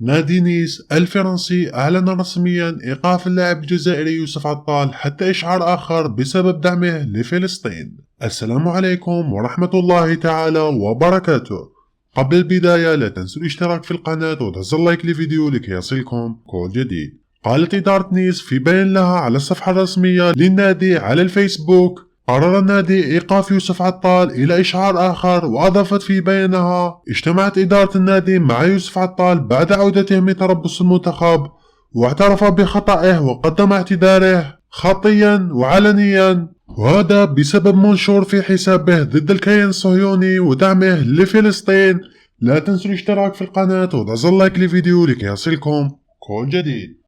نادي نيس الفرنسي أعلن رسميا إيقاف اللاعب الجزائري يوسف عطال حتى إشعار آخر بسبب دعمه لفلسطين. السلام عليكم ورحمة الله تعالى وبركاته. قبل البداية لا تنسوا الاشتراك في القناة وتعزوا اللايك للفيديو لكي يصلكم كل جديد. قالت إدارة نيس في بيان لها على الصفحة الرسمية للنادي على الفيسبوك: قرر النادي إيقاف يوسف عطال إلى إشعار آخر. وأضافت في بيانها: اجتمعت إدارة النادي مع يوسف عطال بعد عودته من تربص المنتخب، واعترف بخطئه وقدم اعتذاره خطيا وعلنيا، وهذا بسبب منشور في حسابه ضد الكيان الصهيوني ودعمه لفلسطين. لا تنسوا الاشتراك في القناة وضغط اللايك للفيديو لكي يصلكم كل جديد.